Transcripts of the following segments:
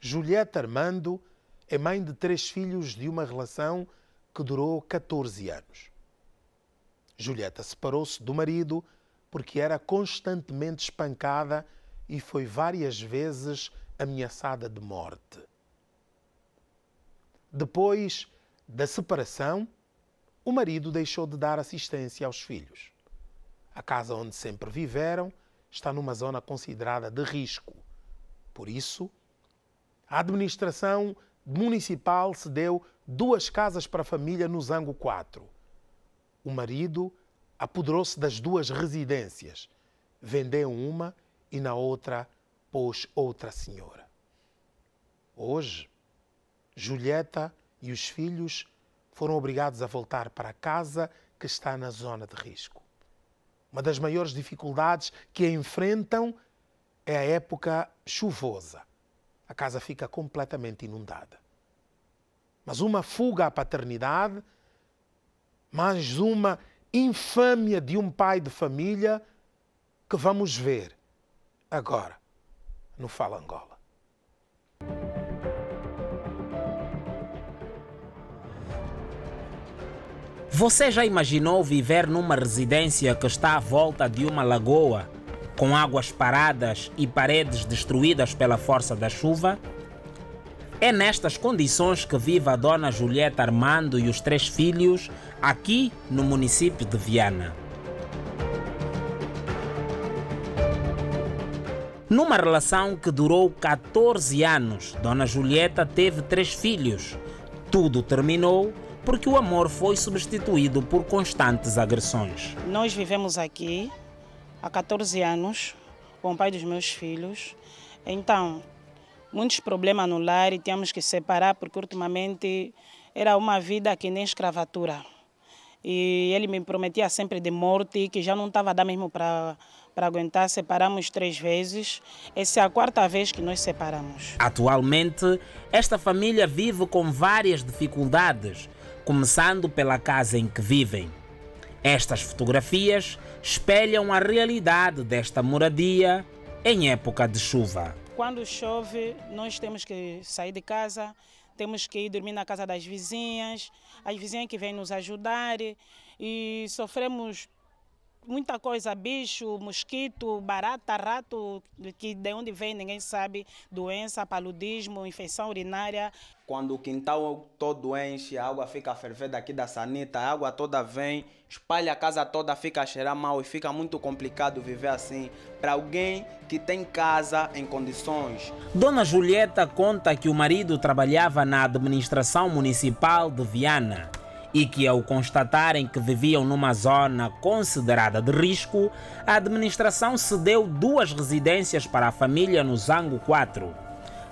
Julieta Armando é mãe de 3 filhos de uma relação que durou 14 anos. Julieta separou-se do marido porque era constantemente espancada e foi várias vezes ameaçada de morte. Depois da separação, o marido deixou de dar assistência aos filhos. A casa onde sempre viveram está numa zona considerada de risco. Por isso, a administração municipal cedeu 2 casas para a família no Zango 4. O marido apoderou-se das 2 residências, vendeu uma e na outra pôs outra senhora. Hoje, Julieta e os filhos foram obrigados a voltar para a casa que está na zona de risco. Uma das maiores dificuldades que enfrentam é a época chuvosa. A casa fica completamente inundada. Mas uma fuga à paternidade, mais uma infâmia de um pai de família que vamos ver agora no Fala Angola. Você já imaginou viver numa residência que está à volta de uma lagoa, com águas paradas e paredes destruídas pela força da chuva? É nestas condições que vive a dona Julieta Armando e os 3 filhos aqui no município de Viana. Numa relação que durou 14 anos, dona Julieta teve 3 filhos. Tudo terminou porque o amor foi substituído por constantes agressões. Nós vivemos aqui há 14 anos com o pai dos meus filhos. Então, muitos problemas no lar e tínhamos que separar porque ultimamente era uma vida que nem escravatura. E ele me prometia sempre de morte, que já não estava a dar mesmo para aguentar. Separamos 3 vezes. Essa é a 4ª vez que nós separamos. Atualmente, esta família vive com várias dificuldades, começando pela casa em que vivem. Estas fotografias espelham a realidade desta moradia em época de chuva. Quando chove, nós temos que sair de casa, temos que ir dormir na casa das vizinhas, as vizinhas que vêm nos ajudar e sofremos muita coisa, bicho, mosquito, barata, rato, que de onde vem ninguém sabe, doença, paludismo, infecção urinária. Quando o quintal todo enche, a água fica a ferver daqui da sanita, a água toda vem, espalha a casa toda, fica a cheirar mal e fica muito complicado viver assim para alguém que tem casa em condições. Dona Julieta conta que o marido trabalhava na administração municipal de Viana e que, ao constatarem que viviam numa zona considerada de risco, a administração cedeu 2 residências para a família no Zango 4.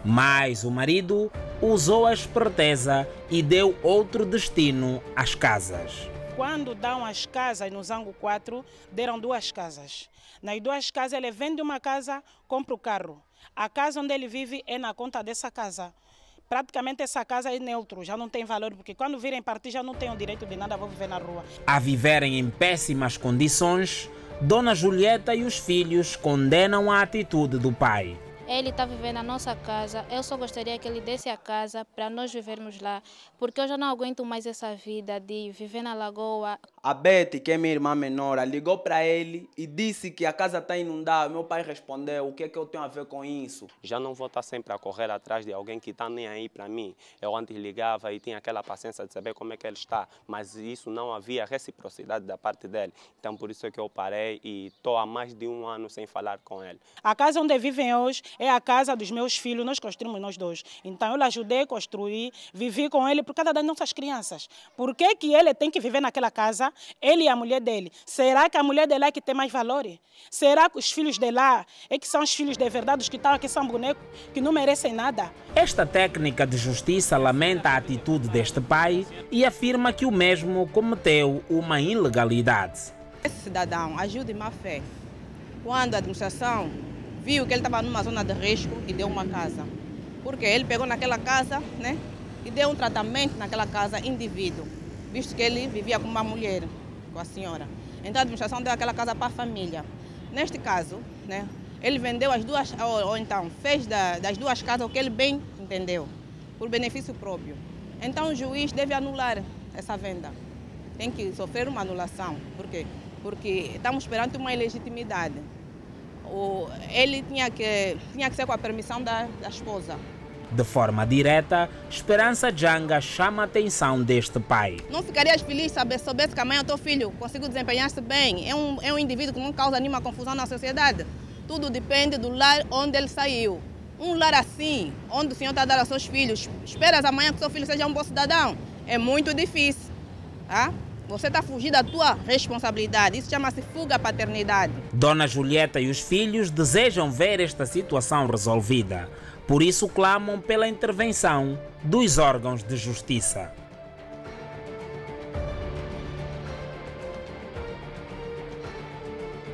Mas o marido usou a esperteza e deu outro destino às casas. Quando dão as casas no Zango 4, deram 2 casas. Nas 2 casas ele vende uma casa, compra o carro. A casa onde ele vive é na conta dessa casa. Praticamente essa casa é neutro, já não tem valor, porque quando virem partir já não têm o direito de nada, vão viver na rua. A viverem em péssimas condições, dona Julieta e os filhos condenam a atitude do pai. Ele está vivendo na nossa casa, eu só gostaria que ele desse a casa para nós vivermos lá, porque eu já não aguento mais essa vida de viver na lagoa. A Betty, que é minha irmã menor, ligou para ele e disse que a casa está inundada. Meu pai respondeu: o que é que eu tenho a ver com isso? Já não vou estar sempre a correr atrás de alguém que está nem aí para mim. Eu antes ligava e tinha aquela paciência de saber como é que ele está, mas isso não havia reciprocidade da parte dele. Então por isso é que eu parei e estou há mais de 1 ano sem falar com ele. A casa onde vivem hoje é a casa dos meus filhos, nós construímos nós 2. Então eu ajudei a construir, vivi com ele por causa das nossas crianças. Por que que ele tem que viver naquela casa, ele e a mulher dele? Será que a mulher dele é que tem mais valor? Será que os filhos de lá é que são os filhos de verdade, os que estão aqui são bonecos, que não merecem nada? Esta técnica de justiça lamenta a atitude deste pai e afirma que o mesmo cometeu uma ilegalidade. Esse cidadão agiu de má fé quando a administração viu que ele estava numa zona de risco e deu uma casa. Porque ele pegou naquela casa, né, e deu um tratamento naquela casa indivíduo, visto que ele vivia com uma mulher, com a senhora. Então a administração deu aquela casa para a família. Neste caso, né, Ele vendeu as duas, ou então fez das duas casas o que ele bem entendeu, por benefício próprio. Então o juiz deve anular essa venda. Tem que sofrer uma anulação. Por quê? Porque estamos perante uma ilegitimidade. Ele tinha que ser com a permissão da esposa. De forma direta, Esperança Janga chama a atenção deste pai. Não ficarias feliz se soubesse que amanhã o teu filho conseguiu desempenhar-se bem? É um indivíduo que não causa nenhuma confusão na sociedade. Tudo depende do lar onde ele saiu. Um lar assim, onde o senhor está a dar aos seus filhos, esperas amanhã que seu filho seja um bom cidadão? É muito difícil. Tá? Você está fugindo da tua responsabilidade. Isso chama-se fuga à paternidade. Dona Julieta e os filhos desejam ver esta situação resolvida. Por isso clamam pela intervenção dos órgãos de justiça.